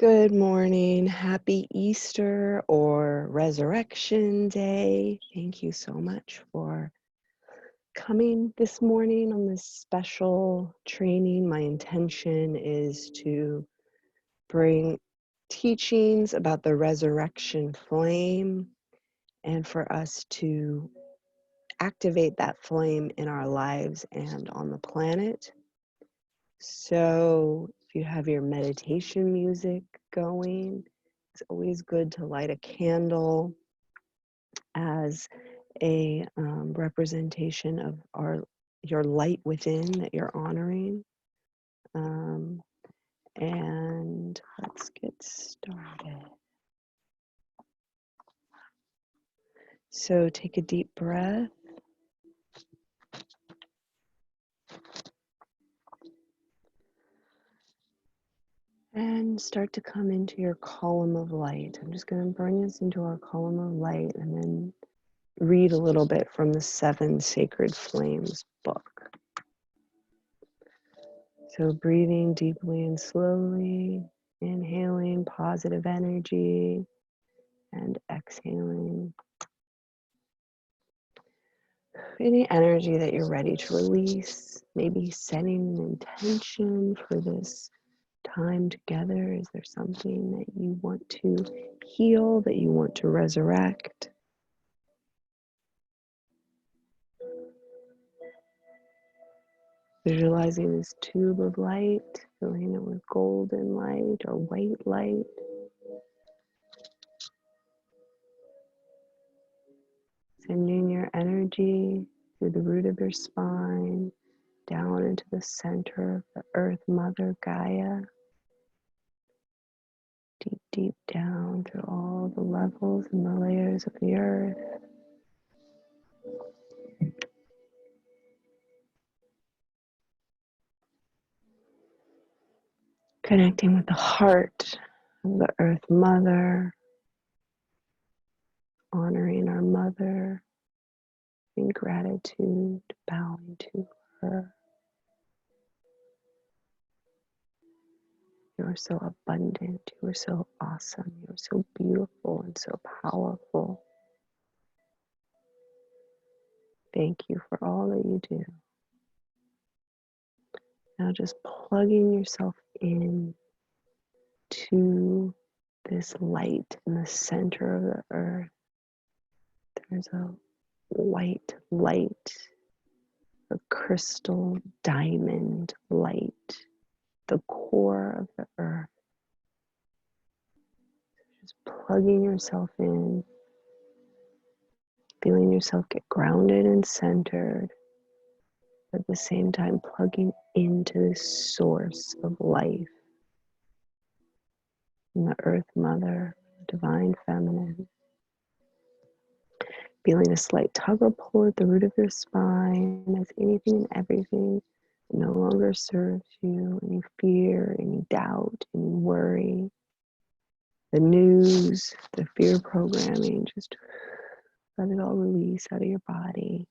Good morning. Happy Easter or Resurrection Day. Thank you so much for coming this morning on this special training. My intention is to bring teachings about the resurrection flame and for us to activate that flame in our lives and on the planet. So if you have your meditation music going, it's always good to light a candle as a representation of your light within that you're honoring. And let's get started. So take a deep breath. And start to come into your column of light. I'm just going to bring us into our column of light and then read a little bit from the 7 Sacred Flames book. So breathing deeply and slowly, inhaling positive energy and exhaling any energy that you're ready to release, maybe setting an intention for this time together. Is there something that you want to heal, that you want to resurrect? Visualizing this tube of light, filling it with golden light or white light. Sending your energy through the root of your spine, down into the center of the Earth Mother Gaia. Deep, deep down through all the levels and the layers of the earth. Connecting with the heart of the Earth Mother, honoring our Mother in gratitude, bowing to her. You are so abundant, you are so awesome, you are so beautiful and so powerful. Thank you for all that you do. Now just plugging yourself in to this light in the center of the earth. There's a white light, a crystal diamond light, the core of the earth. Just plugging yourself in, feeling yourself get grounded and centered, but at the same time plugging into this source of life in the Earth Mother, Divine Feminine. Feeling a slight tug or pull at the root of your spine as anything and everything no longer serves you, any fear, any doubt, any worry, the news, the fear programming, just let it all release out of your body.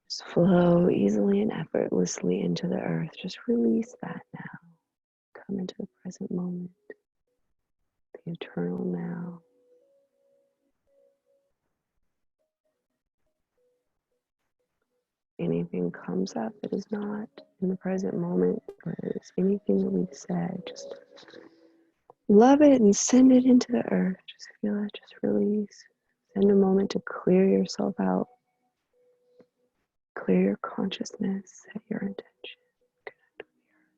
Just flow easily and effortlessly into the earth. Just release that now. Come into the present moment, the eternal now. Anything comes up that is not in the present moment, or is anything that we've said, just love it and send it into the earth. Just feel it, just release. Send a moment to clear yourself out. Clear your consciousness, set your intention. Connect with the earth.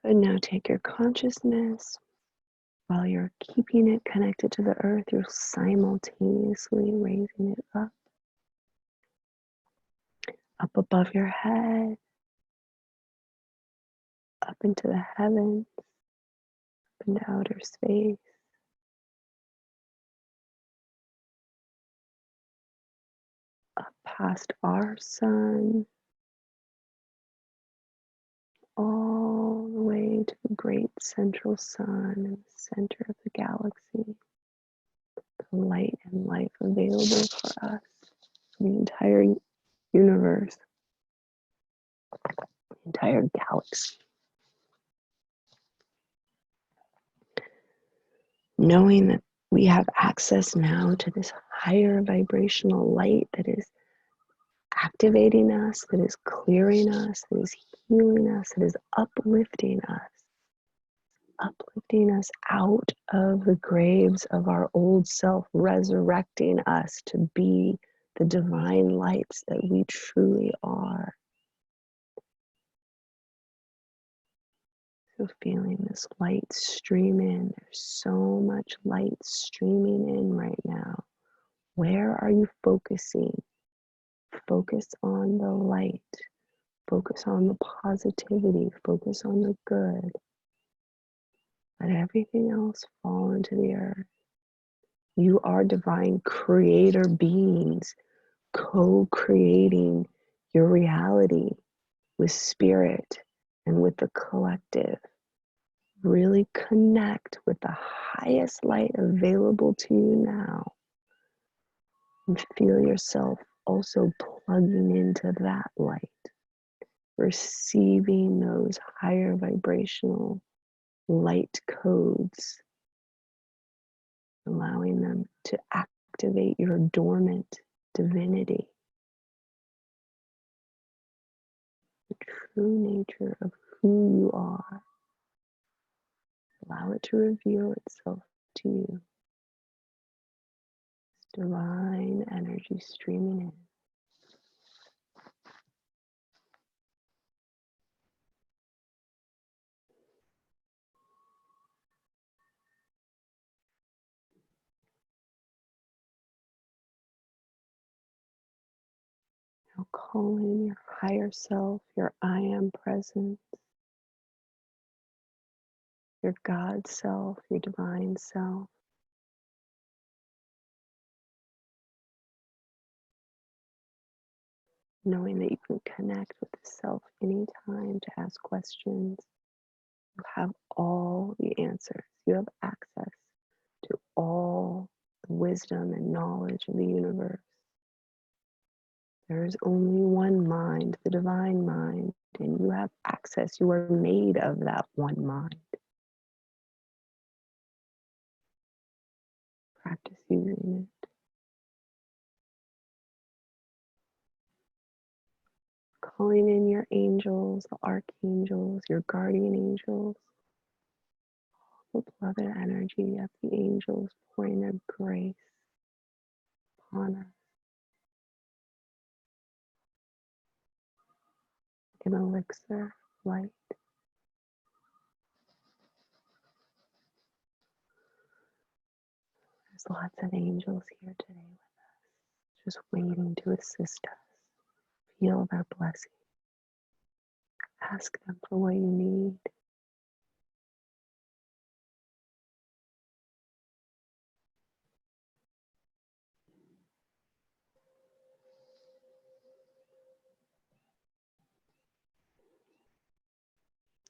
Good, now take your consciousness. While you're keeping it connected to the earth, you're simultaneously raising it up above your head, up into the heavens, up into outer space, up past our sun, all the way to the great central sun in the center of the galaxy, the light and life available for us, for the entire universe, the entire galaxy. Knowing that we have access now to this higher vibrational light that is activating us, that is clearing us, that is healing us, that is uplifting us out of the graves of our old self, resurrecting us to be the divine lights that we truly are. So feeling this light stream in, there's so much light streaming in right now. Where are you focusing? Focus on the light. Focus on the positivity. Focus on the good. Let everything else fall into the earth. You are divine creator beings, co-creating your reality with spirit and with the collective. Really connect with the highest light available to you now. And feel yourself also plugging into that light, receiving those higher vibrational light codes, allowing them to activate your dormant divinity, the true nature of who you are. Allow it to reveal itself to you. This divine energy streaming in. Now call in your higher self, your I am presence, your God self, your divine self. Knowing that you can connect with the self anytime to ask questions. You have all the answers. You have access to all the wisdom and knowledge of the universe. There is only one mind, the divine mind, and you have access. You are made of that one mind. Practice using it. Calling in your angels, the archangels, your guardian angels, the beloved energy of the angels pouring their grace upon us. Like an elixir of light. There's lots of angels here today with us, just waiting to assist us. Feel their blessing. Ask them for what you need.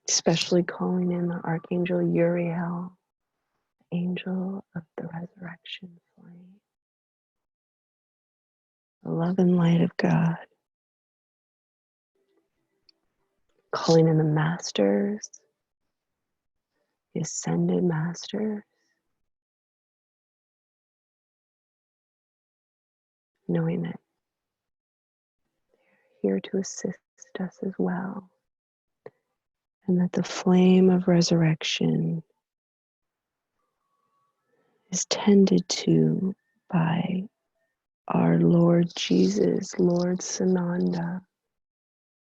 Especially calling in the Archangel Uriel, angel of the resurrection flame. The love and light of God. Calling in the masters, the ascended masters. Knowing that they're here to assist us as well. And that the flame of resurrection is tended to by our Lord Jesus, Lord Sananda,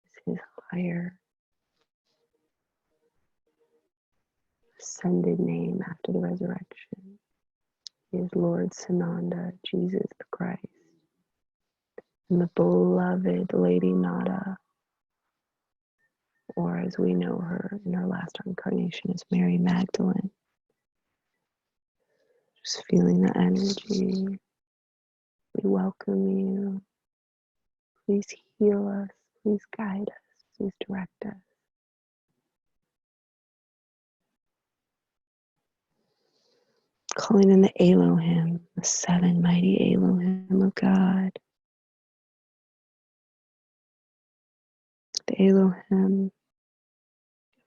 is his higher ascended name after the resurrection. He is Lord Sananda, Jesus the Christ. And the beloved Lady Nada, or as we know her in her last incarnation, is Mary Magdalene. Just feeling the energy. We welcome you. Please heal us. Please guide us. Please direct us. Calling in the Elohim, the seven mighty Elohim of God. The Elohim,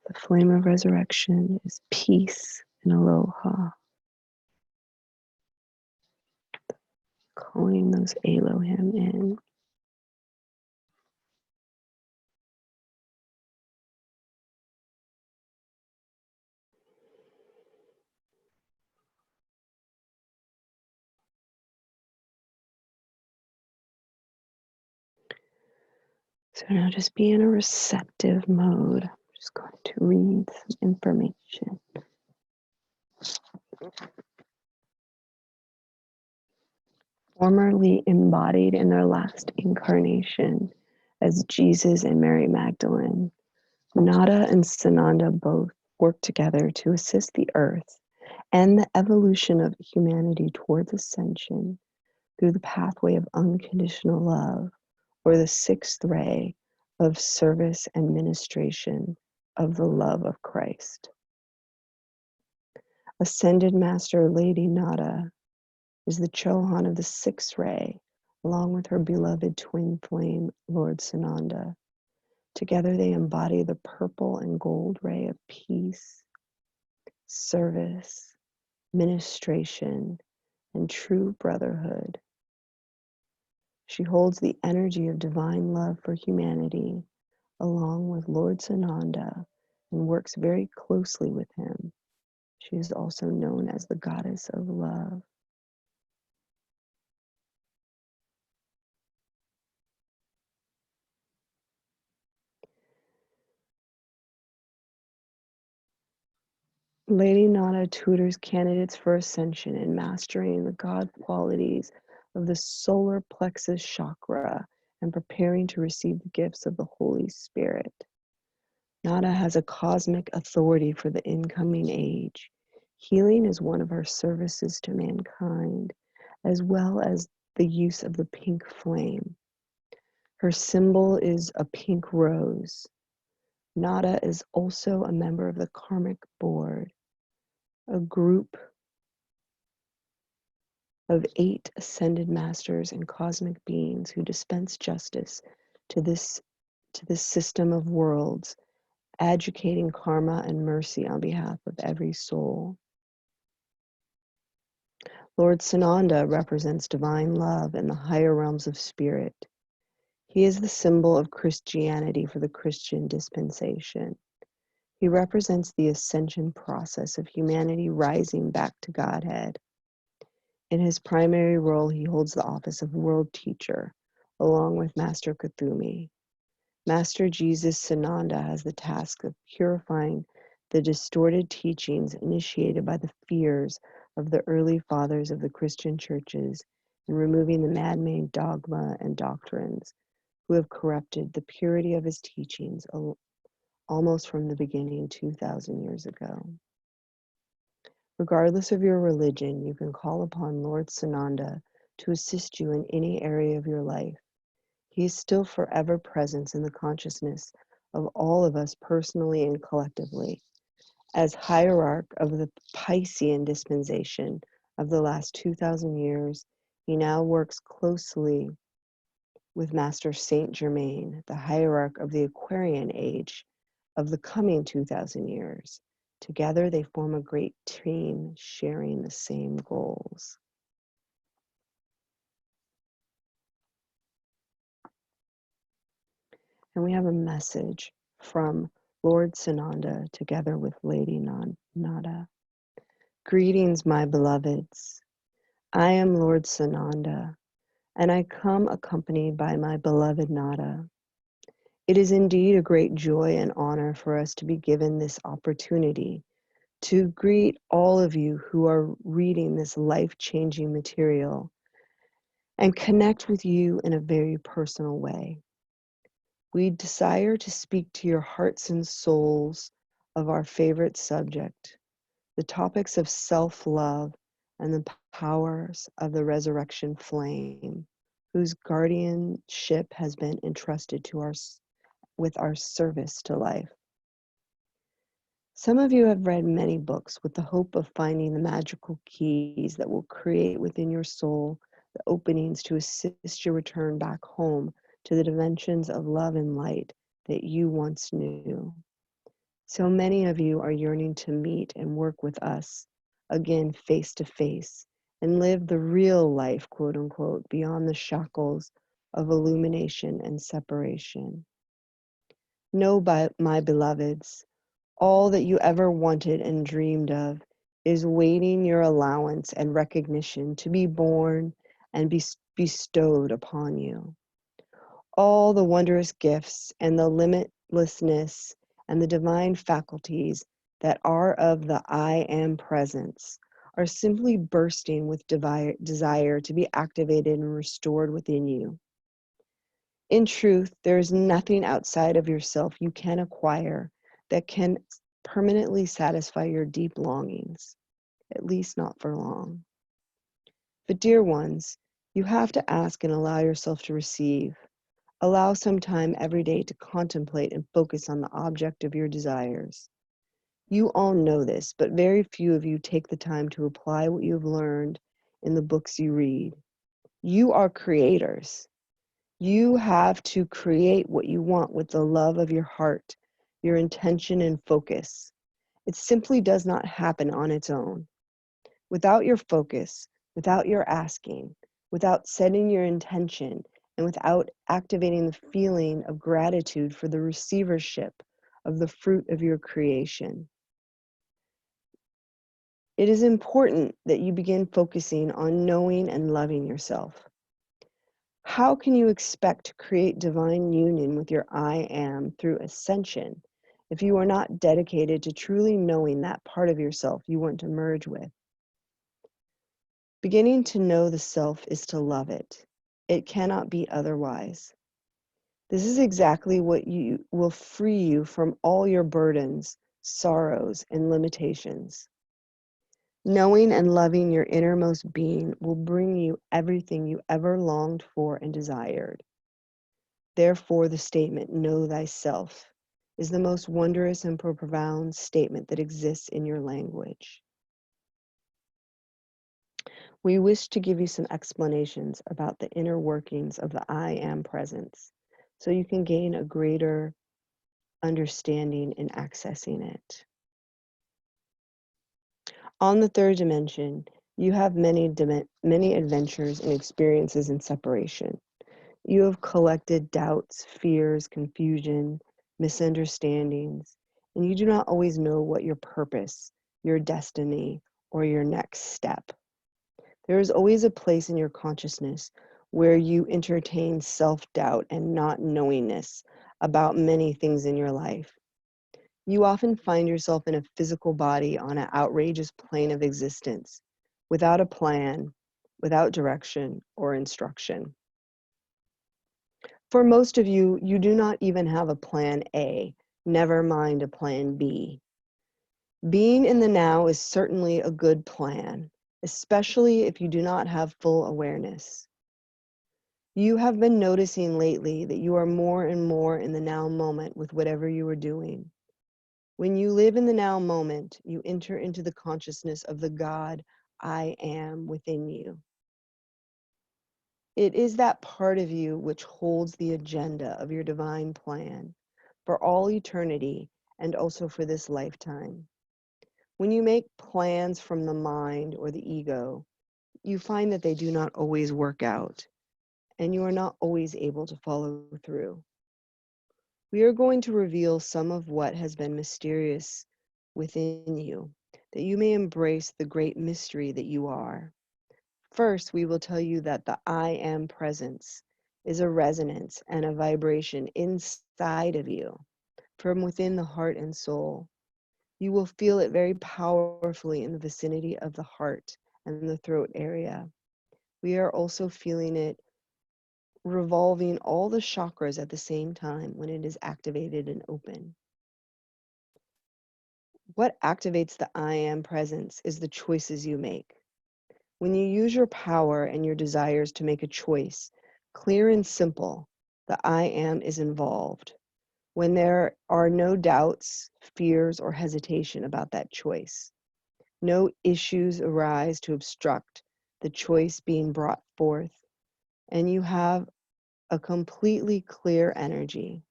the flame of resurrection, is peace and aloha. Calling those Elohim in. So now just be in a receptive mode. I'm just going to read some information. Formerly embodied in their last incarnation as Jesus and Mary Magdalene, Nada and Sananda both work together to assist the earth and the evolution of humanity towards ascension through the pathway of unconditional love, or the sixth ray of service and ministration of the love of Christ. Ascended Master Lady Nada is the Chohan of the sixth ray, along with her beloved twin flame, Lord Sananda. Together they embody the purple and gold ray of peace, service, ministration, and true brotherhood. She holds the energy of divine love for humanity, along with Lord Sananda, and works very closely with him. She is also known as the goddess of love. Lady Nada tutors candidates for ascension in mastering the God qualities of the solar plexus chakra and preparing to receive the gifts of the Holy Spirit. Nada has a cosmic authority for the incoming age. Healing is one of her services to mankind, as well as the use of the pink flame. Her symbol is a pink rose. Nada is also a member of the Karmic Board, a group of 8 ascended masters and cosmic beings who dispense justice to this system of worlds, adjudicating karma and mercy on behalf of every soul. Lord Sananda represents divine love in the higher realms of spirit. He is the symbol of Christianity for the Christian dispensation. He represents the ascension process of humanity rising back to Godhead. In his primary role, he holds the office of world teacher, along with Master Kuthumi. Master Jesus Sananda has the task of purifying the distorted teachings initiated by the fears of the early fathers of the Christian churches and removing the man-made dogma and doctrines who have corrupted the purity of his teachings almost from the beginning 2,000 years ago. Regardless of your religion, you can call upon Lord Sananda to assist you in any area of your life. He is still forever present in the consciousness of all of us personally and collectively. As hierarch of the Piscean dispensation of the last 2,000 years, he now works closely with Master Saint Germain, the hierarch of the Aquarian age of the coming 2,000 years. Together they form a great team sharing the same goals. And we have a message from Lord Sananda together with Lady Nada. Greetings, my beloveds. I am Lord Sananda, and I come accompanied by my beloved Nada. It is indeed a great joy and honor for us to be given this opportunity to greet all of you who are reading this life-changing material and connect with you in a very personal way. We desire to speak to your hearts and souls of our favorite subject, the topics of self-love and the powers of the resurrection flame, whose guardianship has been entrusted to us with our service to life. Some of you have read many books with the hope of finding the magical keys that will create within your soul the openings to assist your return back home to the dimensions of love and light that you once knew. So many of you are yearning to meet and work with us again face to face and live the real life, quote unquote, beyond the shackles of illumination and separation. Know, my beloveds, all that you ever wanted and dreamed of is waiting your allowance and recognition to be born and be bestowed upon you. All the wondrous gifts and the limitlessness and the divine faculties that are of the I am presence are simply bursting with desire to be activated and restored within you. In truth, there is nothing outside of yourself you can acquire that can permanently satisfy your deep longings, at least not for long. But dear ones, you have to ask and allow yourself to receive. Allow some time every day to contemplate and focus on the object of your desires. You all know this, but very few of you take the time to apply what you have learned in the books you read. You are creators. You have to create what you want with the love of your heart, your intention and focus. It simply does not happen on its own. Without your focus, without your asking, without setting your intention, and without activating the feeling of gratitude for the receivership of the fruit of your creation. It is important that you begin focusing on knowing and loving yourself. How can you expect to create divine union with your I am through ascension if you are not dedicated to truly knowing that part of yourself you want to merge with? Beginning to know the self is to love it. It cannot be otherwise. This is exactly what will free you from all your burdens, sorrows, and limitations. Knowing and loving your innermost being will bring you everything you ever longed for and desired. Therefore, the statement, know thyself, is the most wondrous and profound statement that exists in your language. We wish to give you some explanations about the inner workings of the I am presence, so you can gain a greater understanding in accessing it. On the third dimension, you have many adventures and experiences in separation. You have collected doubts, fears, confusion, misunderstandings, and you do not always know what your purpose, your destiny, or your next step. There is always a place in your consciousness where you entertain self-doubt and not knowingness about many things in your life. You often find yourself in a physical body on an outrageous plane of existence, without a plan, without direction or instruction. For most of you, you do not even have a plan A, never mind a plan B. Being in the now is certainly a good plan, especially if you do not have full awareness. You have been noticing lately that you are more and more in the now moment with whatever you are doing. When you live in the now moment, you enter into the consciousness of the God I am within you. It is that part of you which holds the agenda of your divine plan for all eternity and also for this lifetime. When you make plans from the mind or the ego, you find that they do not always work out, and you are not always able to follow through. We are going to reveal some of what has been mysterious within you, that you may embrace the great mystery that you are. First, we will tell you that the I am presence is a resonance and a vibration inside of you, from within the heart and soul. You will feel it very powerfully in the vicinity of the heart and the throat area. We are also feeling it revolving all the chakras at the same time when it is activated and open. What activates the I am presence is the choices you make. When you use your power and your desires to make a choice, clear and simple, the I am is involved. when there are no doubts, fears, or hesitation about that choice. No issues arise to obstruct the choice being brought forth, and you have a completely clear energy.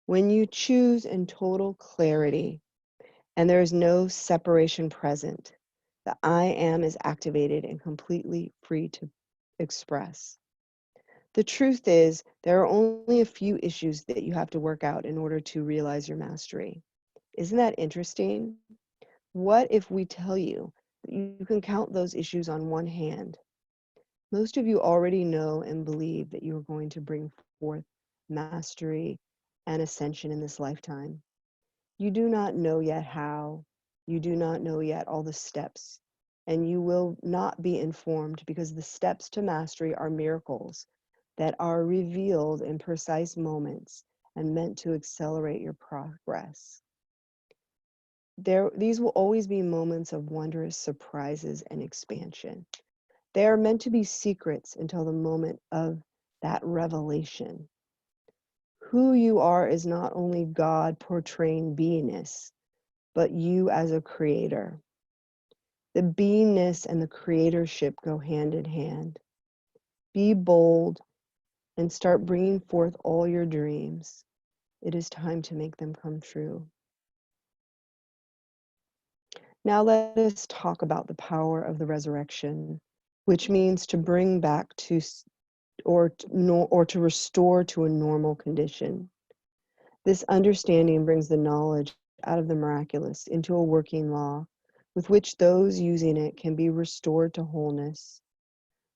When you choose in total clarity and there is no separation present, the I am is activated and completely free to express. The truth is, there are only a few issues that you have to work out in order to realize your mastery. Isn't that interesting? What if we tell you that you can count those issues on one hand? Most of you already know and believe that you are going to bring forth mastery and ascension in this lifetime. You do not know yet how, you do not know yet all the steps, and you will not be informed because the steps to mastery are miracles that are revealed in precise moments and meant to accelerate your progress. These will always be moments of wondrous surprises and expansion. They are meant to be secrets until the moment of that revelation. Who you are is not only God portraying beingness, but you as a creator. The beingness and the creatorship go hand in hand. Be bold and start bringing forth all your dreams. It is time to make them come true. Now let us talk about the power of the resurrection, which means to bring back to or to restore to a normal condition. This understanding brings the knowledge out of the miraculous into a working law with which those using it can be restored to wholeness.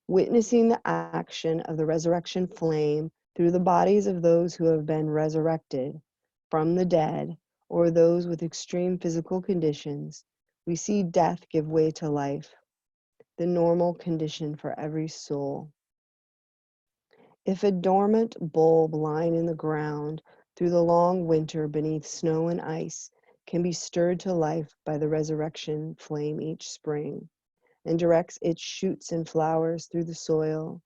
Witnessing the action of the resurrection flame through the bodies of those who have been resurrected from the dead or those with extreme physical conditions, we see death give way to life, the normal condition for every soul. If a dormant bulb lying in the ground through the long winter beneath snow and ice can be stirred to life by the resurrection flame each spring, and directs its shoots and flowers through the soil,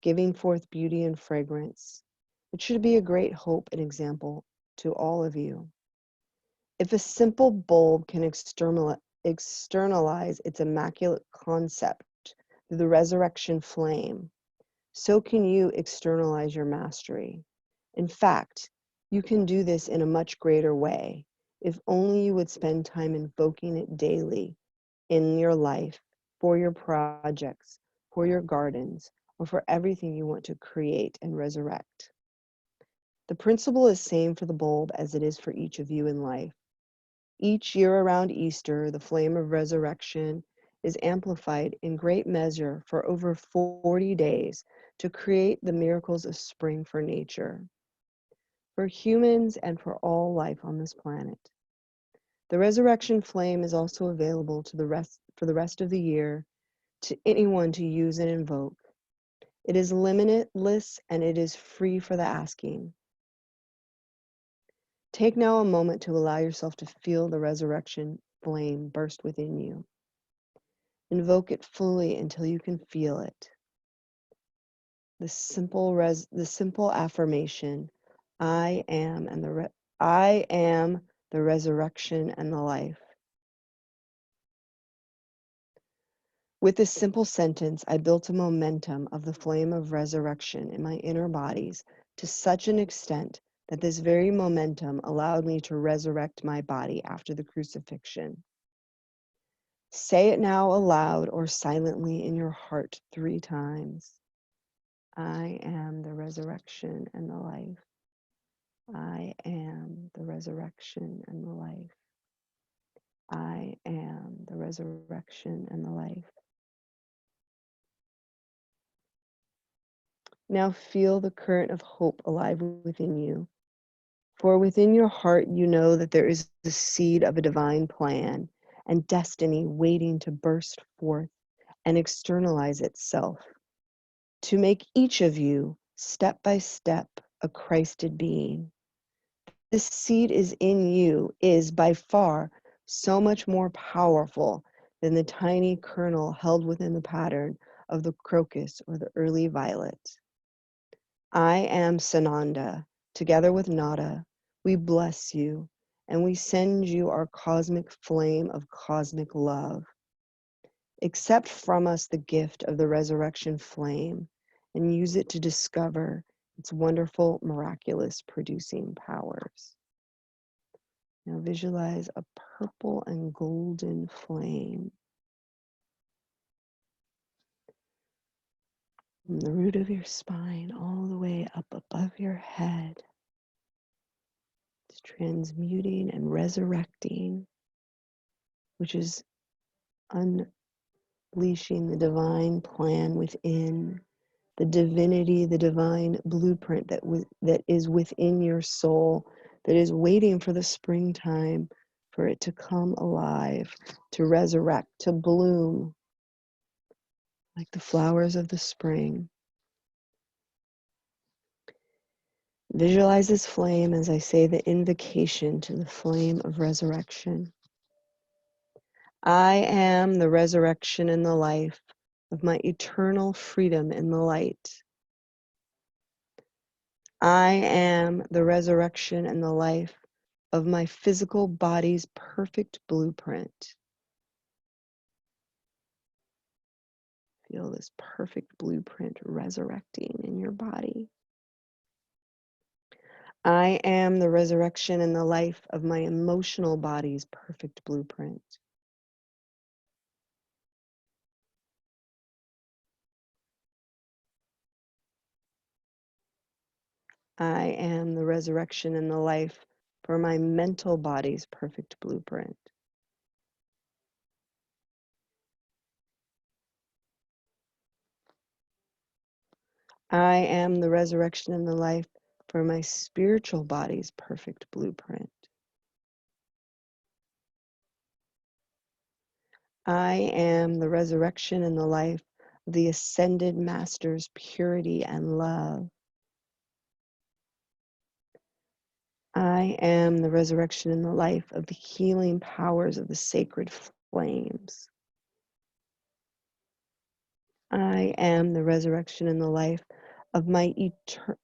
giving forth beauty and fragrance, it should be a great hope and example to all of you. If a simple bulb can externalize its immaculate concept through the resurrection flame, so can you externalize your mastery. In fact, you can do this in a much greater way if only you would spend time invoking it daily in your life, for your projects, for your gardens, or for everything you want to create and resurrect. The principle is same for the bulb as it is for each of you in life. Each year around Easter, the flame of resurrection is amplified in great measure for over 40 days to create the miracles of spring for nature, for humans, and for all life on this planet. The resurrection flame is also available for the rest of the year to anyone to use and invoke. It is limitless and it is free for the asking. Take now a moment to allow yourself to feel the resurrection flame burst within you. Invoke it fully until you can feel it. The simple affirmation, I am the resurrection and the life. With this simple sentence, I built a momentum of the flame of resurrection in my inner bodies to such an extent that this very momentum allowed me to resurrect my body after the crucifixion. Say it now aloud or silently in your heart 3 times. I am the resurrection and the life. I am the resurrection and the life. I am the resurrection and the life. Now feel the current of hope alive within you. For within your heart, you know that there is the seed of a divine plan and destiny waiting to burst forth and externalize itself, to make each of you, step by step, a Christed being. This seed is by far so much more powerful than the tiny kernel held within the pattern of the crocus or the early violet. I am Sananda, Together with Nada, we bless you and we send you our cosmic flame of cosmic love. Accept from us the gift of the resurrection flame and use it to discover its wonderful, miraculous producing powers. Now visualize a purple and golden flame from the root of your spine all the way up above your head. It's transmuting and resurrecting, which is unleashing the divine plan within, the divinity, the divine blueprint that is within your soul, that is waiting for the springtime, for it to come alive, to resurrect, to bloom like the flowers of the spring. Visualize this flame as I say the invocation to the flame of resurrection. I am the resurrection and the life of my eternal freedom in the light. I am the resurrection and the life of my physical body's perfect blueprint. Feel this perfect blueprint resurrecting in your body. I am the resurrection and the life of my emotional body's perfect blueprint. I am the resurrection and the life for my mental body's perfect blueprint. I am the resurrection and the life for my spiritual body's perfect blueprint. I am the resurrection and the life of the ascended master's purity and love. I am the resurrection and the life of the healing powers of the sacred flames. I am the resurrection and the life of my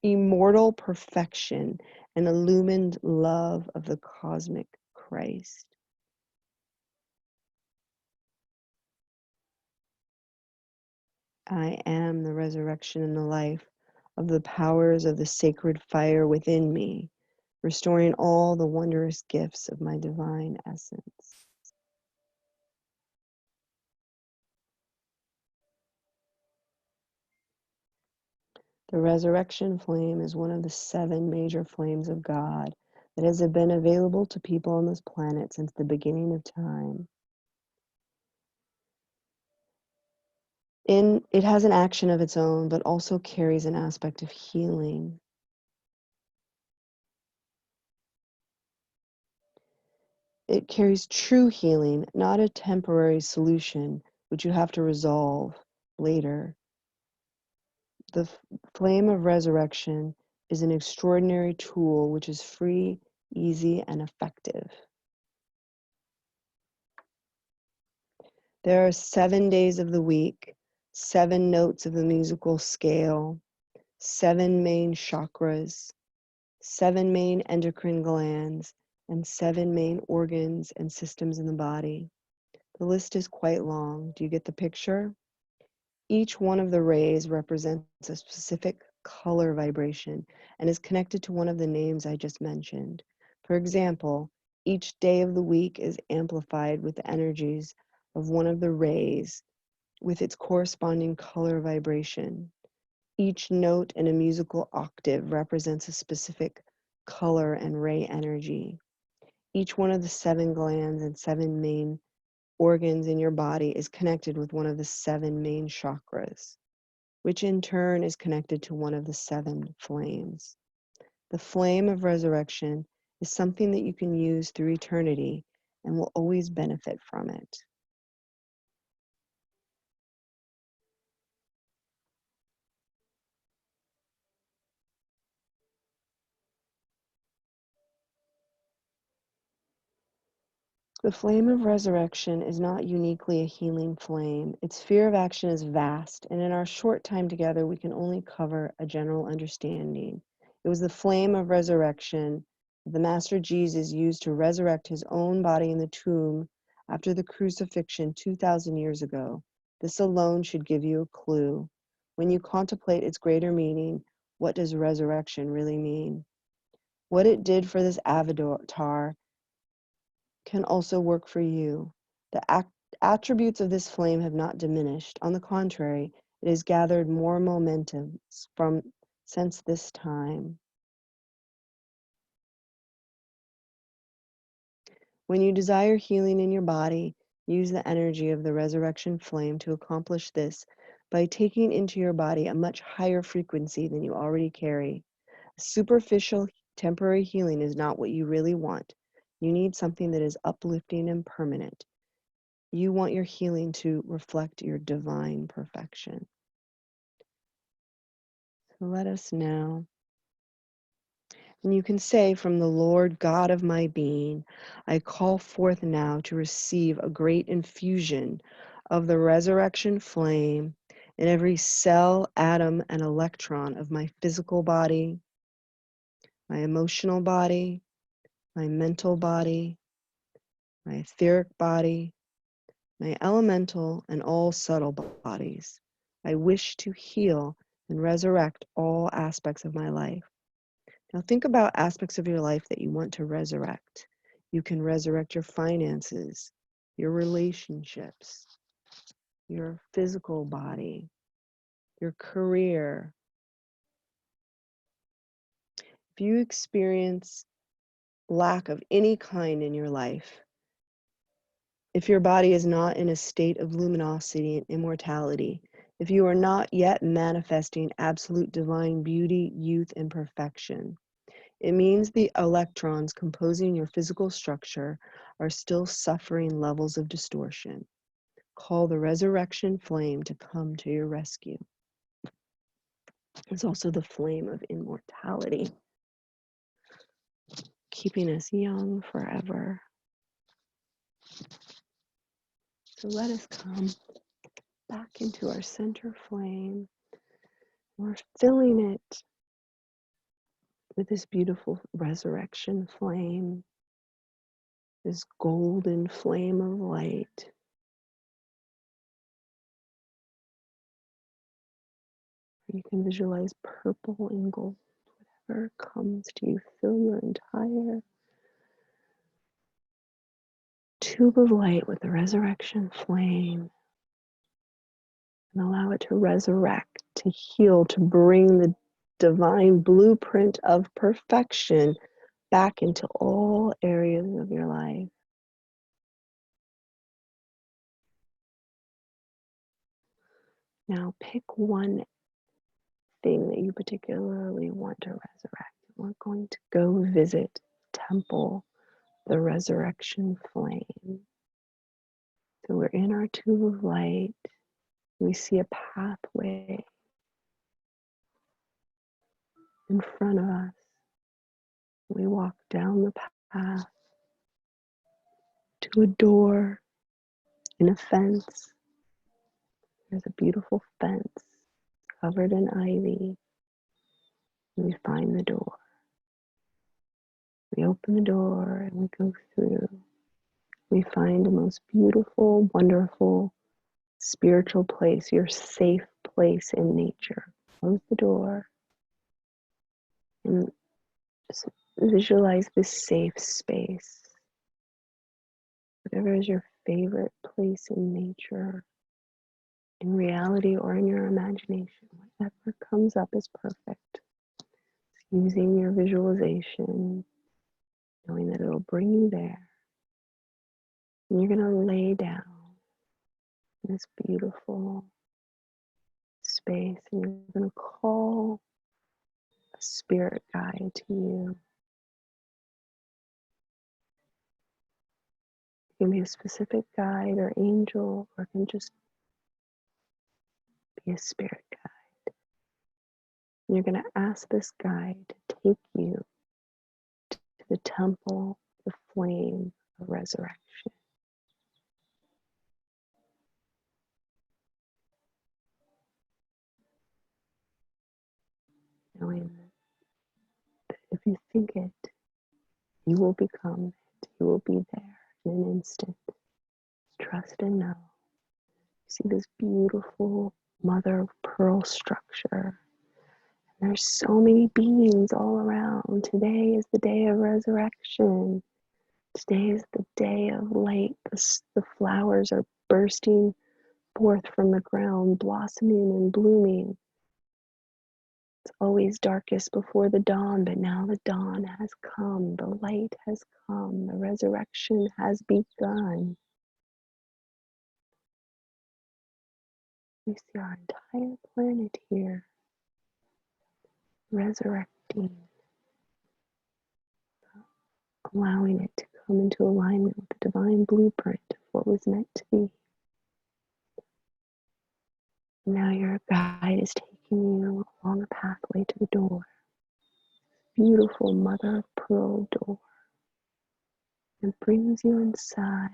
immortal perfection and illumined love of the cosmic Christ. I am the resurrection and the life of the powers of the sacred fire within me, restoring all the wondrous gifts of my divine essence. The resurrection flame is one of the 7 major flames of God that has been available to people on this planet since the beginning of time. It has an action of its own, but also carries an aspect of healing. It carries true healing, not a temporary solution which you have to resolve later. The flame of resurrection is an extraordinary tool which is free, easy, and effective. There are 7 days of the week, 7 notes of the musical scale, 7 main chakras, 7 main endocrine glands, and 7 main organs and systems in the body. The list is quite long. Do you get the picture? Each one of the rays represents a specific color vibration and is connected to one of the names I just mentioned. For example, each day of the week is amplified with the energies of one of the rays with its corresponding color vibration. Each note in a musical octave represents a specific color and ray energy. Each one of the 7 glands and 7 main organs in your body is connected with one of the 7 main chakras, which in turn is connected to one of the 7 flames. The flame of resurrection is something that you can use through eternity and will always benefit from it. The flame of resurrection is not uniquely a healing flame. Its sphere of action is vast, and in our short time together, we can only cover a general understanding. It was the flame of resurrection that the Master Jesus used to resurrect his own body in the tomb after the crucifixion 2,000 years ago. This alone should give you a clue. When you contemplate its greater meaning, what does resurrection really mean? What it did for this avatar can also work for you. The attributes of this flame have not diminished. On the contrary, it has gathered more momentum since this time. When you desire healing in your body, use the energy of the resurrection flame to accomplish this by taking into your body a much higher frequency than you already carry. Superficial, temporary healing is not what you really want. You need something that is uplifting and permanent. You want your healing to reflect your divine perfection. So let us know. And you can say, from the Lord God of my being, I call forth now to receive a great infusion of the resurrection flame in every cell, atom, and electron of my physical body, my emotional body, my mental body, my etheric body, my elemental and all subtle bodies. I wish to heal and resurrect all aspects of my life. Now think about aspects of your life that you want to resurrect. You can resurrect your finances, your relationships, your physical body, your career. If you experience lack of any kind in your life, if your body is not in a state of luminosity and immortality, if you are not yet manifesting absolute divine beauty, youth, and perfection, it means the electrons composing your physical structure are still suffering levels of distortion. Call the resurrection flame to come to your rescue. It's also the flame of immortality, keeping us young forever. So let us come back into our center flame. We're filling it with this beautiful resurrection flame, this golden flame of light. You can visualize purple and gold, whatever comes to you. Fill your entire tube of light with the resurrection flame and allow it to resurrect, to heal, to bring the divine blueprint of perfection back into all areas of your life. Now pick one thing that you particularly want to resurrect. We're going to go visit temple, the resurrection flame. So we're in our tube of light. We see a pathway in front of us. We walk down the path to a door in a fence. There's a beautiful fence covered in ivy. We find the door. We open the door and we go through. We find the most beautiful, wonderful, spiritual place, your safe place in nature. Close the door and just visualize this safe space. Whatever is your favorite place in nature, in reality or in your imagination, whatever comes up is perfect. Using your visualization, knowing that it'll bring you there. And you're going to lay down in this beautiful space and you're going to call a spirit guide to you. It can be a specific guide or angel, or it can just be a spirit guide. And you're going to ask this guide to take you to the temple, the flame of resurrection. Knowing that If you think it, you will become it. You will be there in an instant. Trust and know. See this beautiful mother of pearl structure. There's so many beings all around. Today is the day of resurrection. Today is the day of light. The flowers are bursting forth from the ground, blossoming and blooming. It's always darkest before the dawn, but now the dawn has come. The light has come. The resurrection has begun. We see our entire planet here resurrecting, allowing it to come into alignment with the divine blueprint of what was meant to be. Now your guide is taking you along a pathway to the door. Beautiful mother of pearl door. And brings you inside.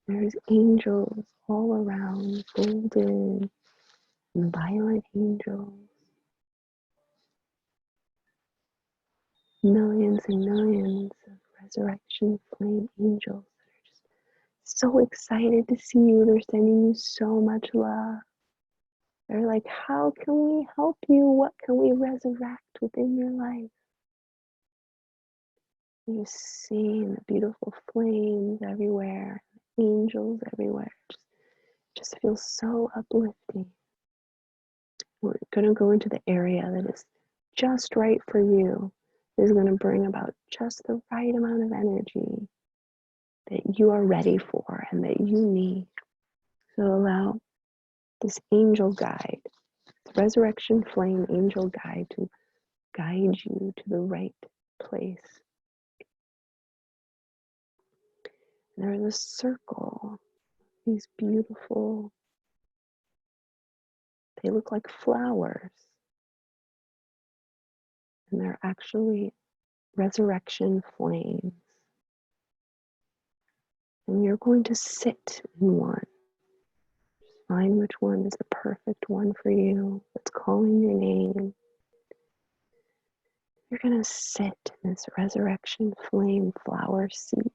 There's angels all around, golden and violet angels. Millions and millions of resurrection flame angels that are just so excited to see you. They're sending you so much love. They're like, how can we help you? What can we resurrect within your life? You're seeing the beautiful flames everywhere, angels everywhere. Just feels so uplifting. We're going to go into the area that is just right for you. It is going to bring about just the right amount of energy that you are ready for and that you need. So allow this angel guide, this resurrection flame angel guide, to guide you to the right place. And there is a circle, these beautiful, they look like flowers. And they're actually resurrection flames. And you're going to sit in one. Just find which one is the perfect one for you, that's calling your name. You're going to sit in this resurrection flame flower seat.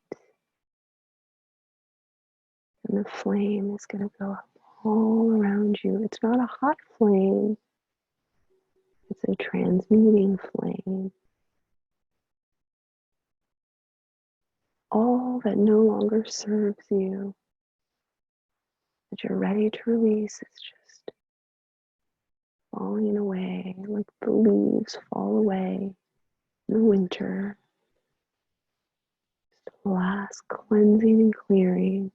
And the flame is going to go up all around you. It's not a hot flame. It's a transmuting flame. All that no longer serves you, that you're ready to release, is just falling away like the leaves fall away in the winter. Just a last cleansing and clearing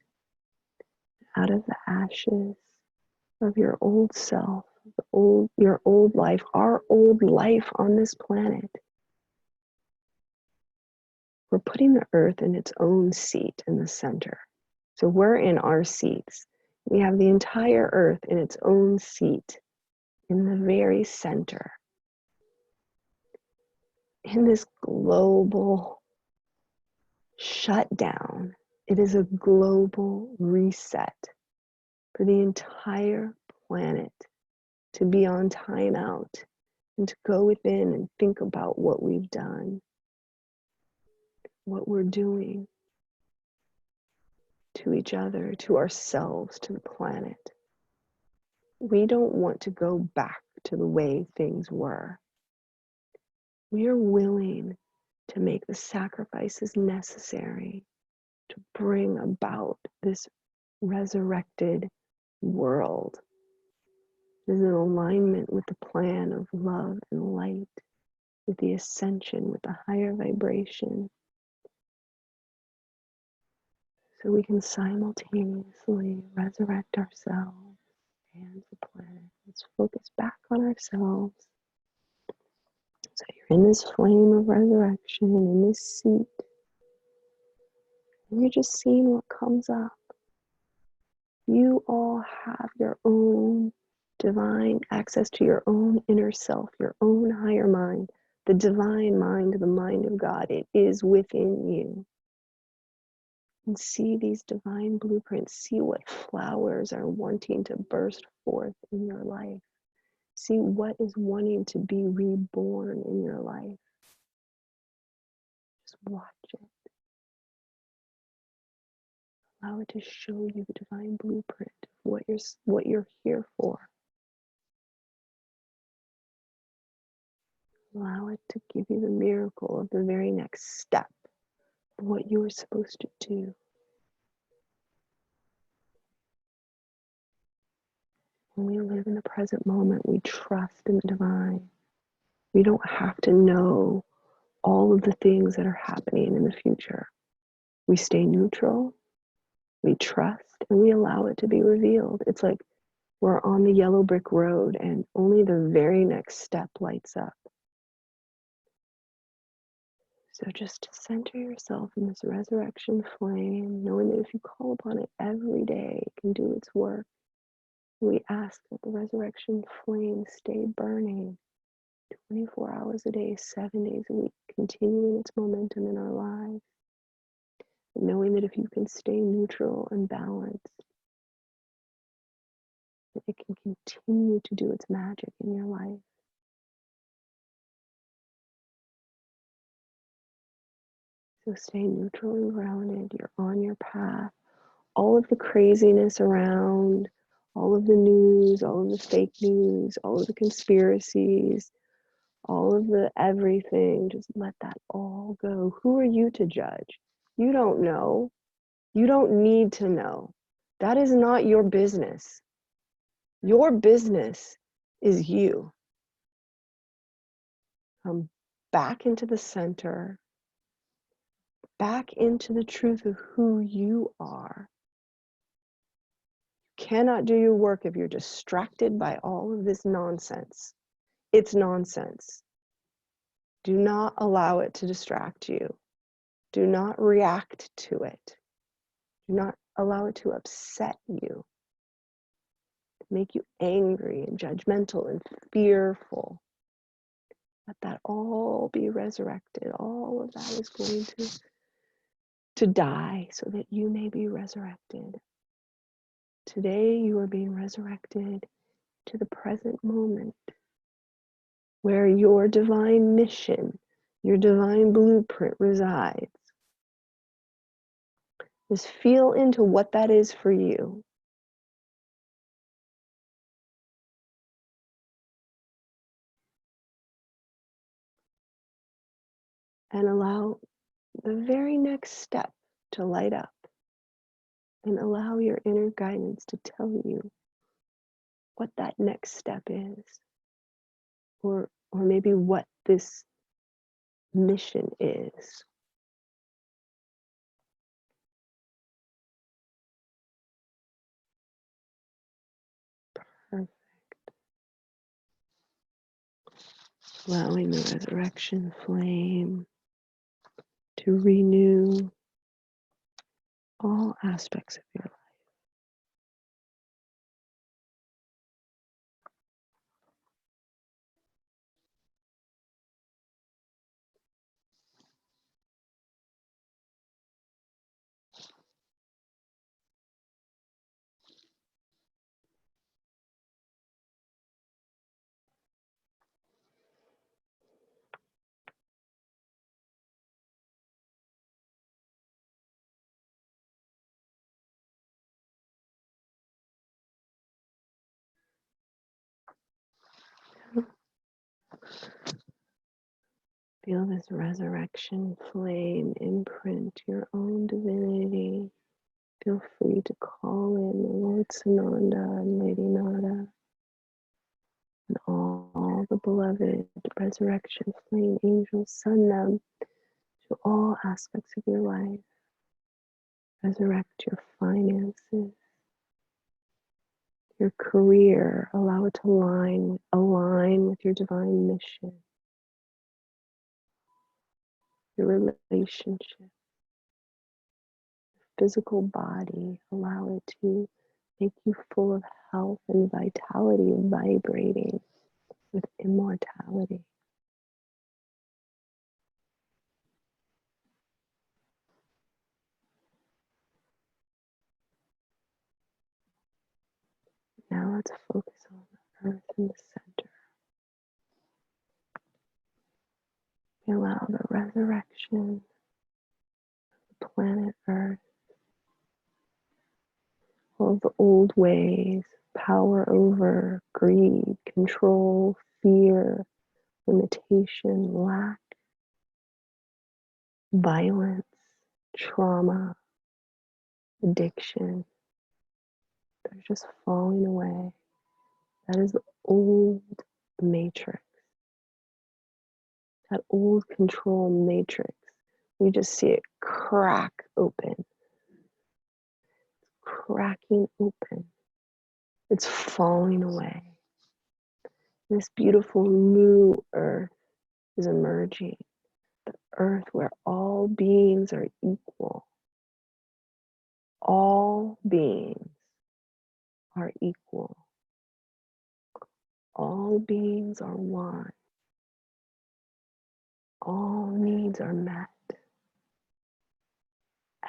out of the ashes of your old self, your old life, our old life on this planet. We're putting the earth in its own seat in the center. So we're in our seats. We have the entire earth in its own seat in the very center. In this global shutdown, it is a global reset for the entire planet to be on timeout and to go within and think about what we've done, what we're doing to each other, to ourselves, to the planet. We don't want to go back to the way things were. We are willing to make the sacrifices necessary to bring about this resurrected world. It is in alignment with the plan of love and light, with the ascension, with the higher vibration. So we can simultaneously resurrect ourselves and the planet. Let's focus back on ourselves. So you're in this flame of resurrection, in this seat, and you're just seeing what comes up. You all have your own divine access to your own inner self, your own higher mind, the divine mind, the mind of God. It is within you. And see these divine blueprints. See what flowers are wanting to burst forth in your life. See what is wanting to be reborn in your life. Watch it. Allow it to show you the divine blueprint of what you're here for. Allow it to give you the miracle of the very next step of what you are supposed to do. When we live in the present moment, we trust in the divine. We don't have to know all of the things that are happening in the future. We stay neutral, we trust, and we allow it to be revealed. It's like we're on the yellow brick road and only the very next step lights up. So just to center yourself in this resurrection flame, knowing that if you call upon it every day, it can do its work. We ask that the resurrection flame stay burning 24 hours a day, 7 days a week, continuing its momentum in our lives. And knowing that if you can stay neutral and balanced, that it can continue to do its magic in your life. So stay neutral and grounded. You're on your path. All of the craziness around, all of the news, all of the fake news, all of the conspiracies, all of the everything, just let that all go. Who are you to judge? You don't know. You don't need to know. That is not your business. Your business is you. Come back into the center, back into the truth of who you are. You cannot do your work if you're distracted by all of this nonsense. It's nonsense. Do not allow it to distract you. Do not react to it. Do not allow it to upset you, make you angry and judgmental and fearful. Let that all be resurrected. All of that is going to die so that you may be resurrected. Today you are being resurrected to the present moment where your divine mission, your divine blueprint resides. Just feel into what that is for you. And allow the very next step to light up. And allow your inner guidance to tell you what that next step is. Or maybe what this mission is. Perfect. Allowing the resurrection flame to renew all aspects of your life. Feel this resurrection flame imprint your own divinity. Feel free to call in the Lord Sananda and Lady Nada and all the beloved resurrection flame angels. Send them to all aspects of your life. Resurrect your finances, your career. Allow it to align with your divine mission. Your relationship, physical body, allow it to make you full of health and vitality, vibrating with immortality. Now let's focus on the earth in the center. We allow the resurrection planet Earth. All the old ways, power over, greed, control, fear, limitation, lack, violence, trauma, addiction, they're just falling away. That is the old matrix. That old control matrix. We just see it crack open. Cracking open. It's falling away. This beautiful new earth is emerging. The earth where all beings are equal. All beings are equal. All beings are one. All needs are met.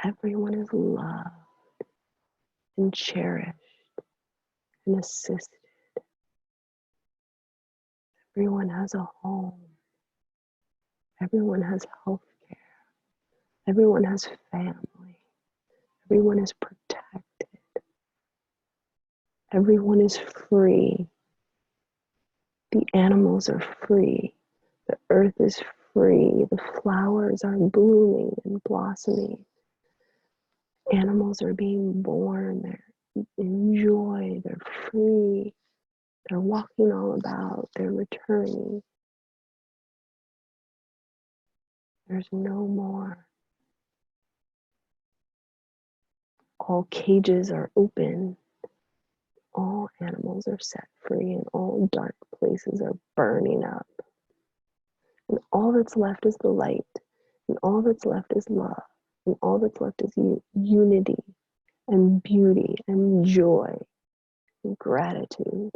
Everyone is loved and cherished and assisted. Everyone has a home. Everyone has health care. Everyone has family. Everyone is protected. Everyone is free. The animals are free. The earth is free. The flowers are blooming and blossoming. Animals are being born. They're in joy. They're free. They're walking all about. They're returning. There's no more. All cages are open. All animals are set free, and all dark places are burning up. And all that's left is the light. And all that's left is love. And all that's left is unity and beauty and joy and gratitude.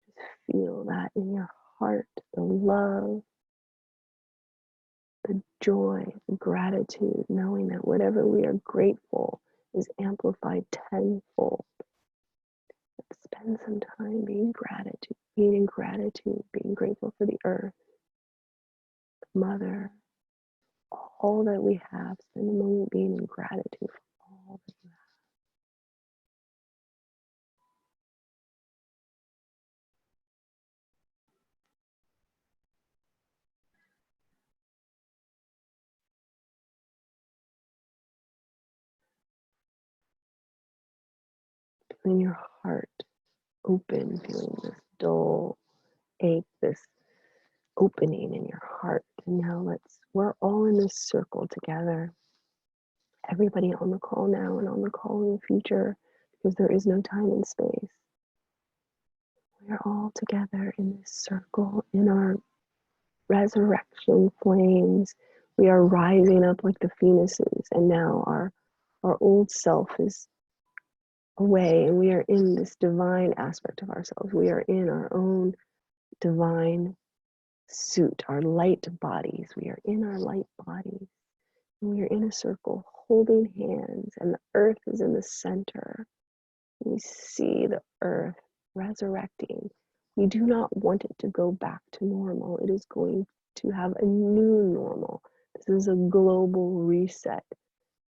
Just feel that in your heart, the love, the joy, the gratitude, knowing that whatever we are grateful is amplified tenfold. Spend some time being in gratitude, being grateful for the earth, the mother, all that we have. Spend a moment being in gratitude for all that you have. Feeling your heart open, feeling this dull ache, this opening in your heart. And now we're all in this circle together. Everybody on the call now and on the call in the future, because there is no time and space. We are all together in this circle in our resurrection flames. We are rising up like the phoenixes, and now our old self is away, and we are in this divine aspect of ourselves. We are in our own divine suit, our light bodies. We are in our light bodies, and we are in a circle holding hands, and the earth is in the center. We see the earth resurrecting. We do not want it to go back to normal. It is going to have a new normal. This is a global reset.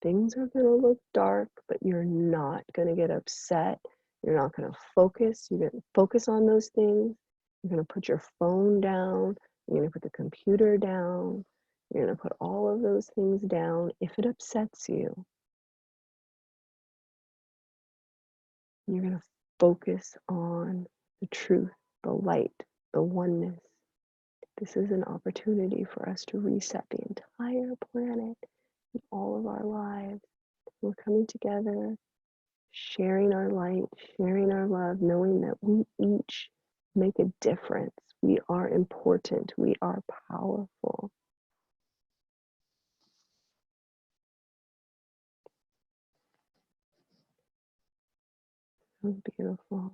Things are going to look dark, but you're not going to get upset. You're not going to focus. You're going to focus on those things. You're going to put your phone down. You're going to put the computer down. You're going to put all of those things down if it upsets you. You're going to focus on the truth, the light, the oneness. This is an opportunity for us to reset the entire planet and all of our lives. We're coming together, sharing our light, sharing our love, knowing that we each make a difference. We are important. We are powerful. So beautiful.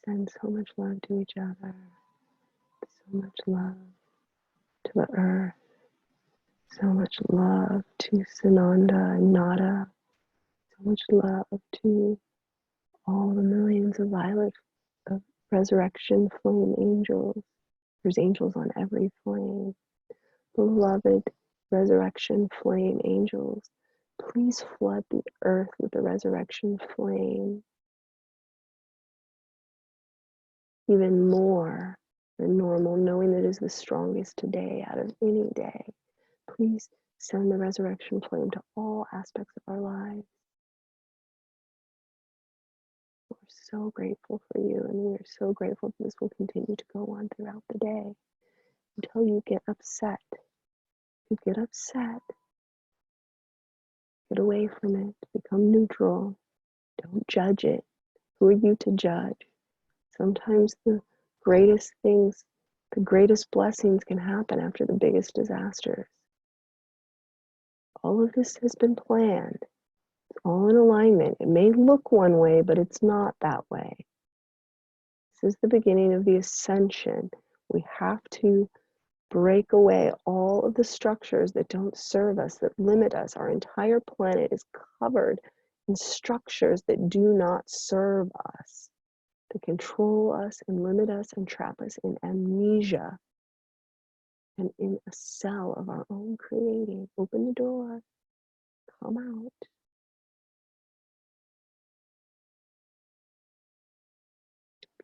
Send so much love to each other. So much love to the earth. So much love to Sananda and Nada. So much love to all the millions of violet of resurrection flame angels. There's angels on every flame. Beloved resurrection flame angels, please flood the earth with the resurrection flame, even more than normal, knowing that it is the strongest today out of any day. Please send the resurrection flame to all aspects of our lives. We're so grateful for you, and we are so grateful that this will continue to go on throughout the day until you get upset. You get upset, get away from it, become neutral. Don't judge it. Who are you to judge? Sometimes the greatest things, the greatest blessings can happen after the biggest disasters. All of this has been planned. It's all in alignment. It may look one way, but it's not that way. This is the beginning of the ascension. We have to break away all of the structures that don't serve us, that limit us. Our entire planet is covered in structures that do not serve us, that control us and limit us and trap us in amnesia and in a cell of our own creating. Open the door, come out.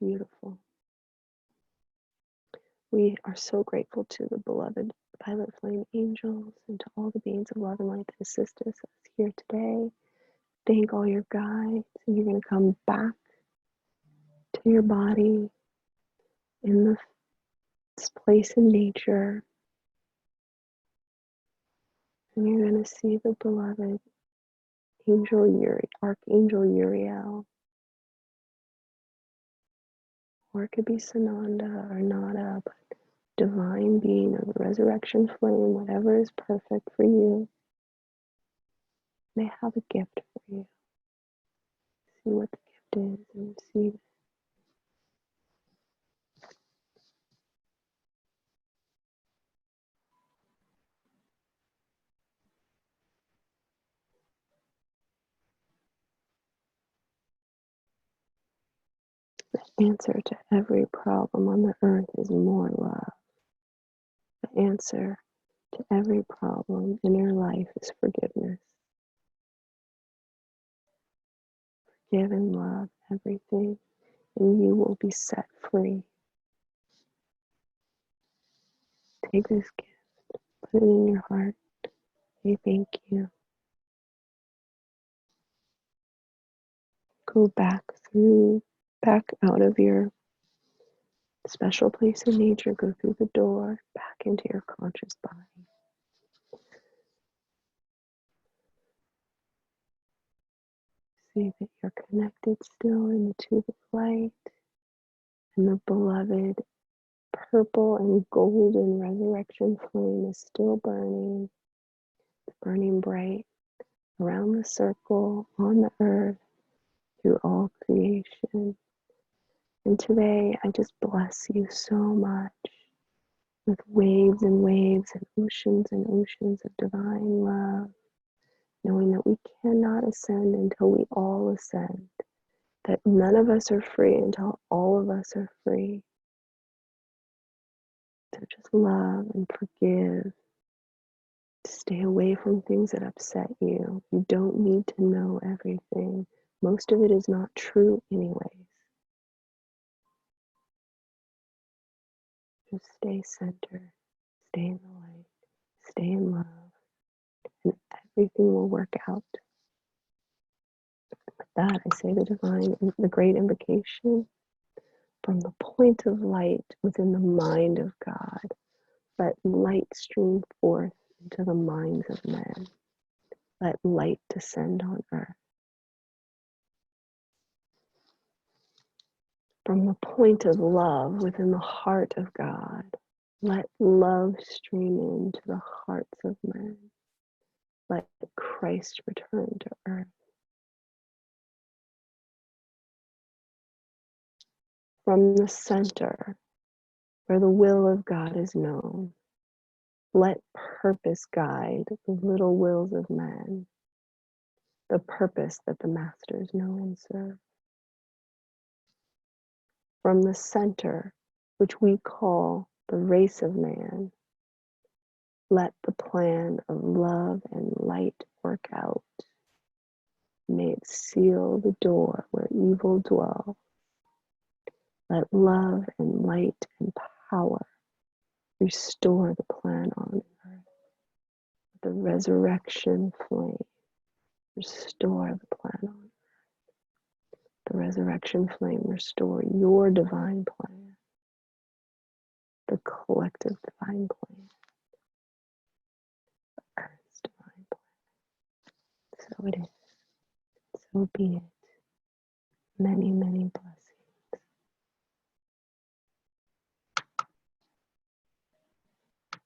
Beautiful. We are so grateful to the beloved violet flame angels and to all the beings of love and light that assist us here today. Thank all your guides, and you're going to come back to your body in this place in nature, and you're going to see the beloved Archangel Uriel, or it could be Sananda or Nada, but divine being or the resurrection flame, whatever is perfect for you, may have a gift for you. See what the gift is and receive it. The answer to every problem on the earth is more love. The answer to every problem in your life is forgiveness. Forgive and love everything, and you will be set free. Take this gift, put it in your heart, say thank you. Go back out of your special place in nature, go through the door, back into your conscious body. See that you're connected still in the tube of light, and the beloved purple and golden resurrection flame is still burning. It's burning bright around the circle, on the earth, through all creation. And today, I just bless you so much with waves and waves and oceans of divine love, knowing that we cannot ascend until we all ascend, that none of us are free until all of us are free. So just love and forgive. Stay away from things that upset you. You don't need to know everything. Most of it is not true anyways. Just stay centered, stay in the light, stay in love, and everything will work out. With that, I say the great invocation from the point of light within the mind of God. Let light stream forth into the minds of men. Let light descend on earth. From the point of love within the heart of God, let love stream into the hearts of men. Let Christ return to earth. From the center, where the will of God is known, let purpose guide the little wills of men, the purpose that the masters know and serve. From the center, which we call the race of man, Let the plan of love and light work out. May it seal the door where evil dwells. Let love and light and power restore the plan on earth. The resurrection flame restore the plan on earth. The resurrection flame restore your divine plan, the collective divine plan, Earth's divine plan. So it is. So be it. Many, many blessings.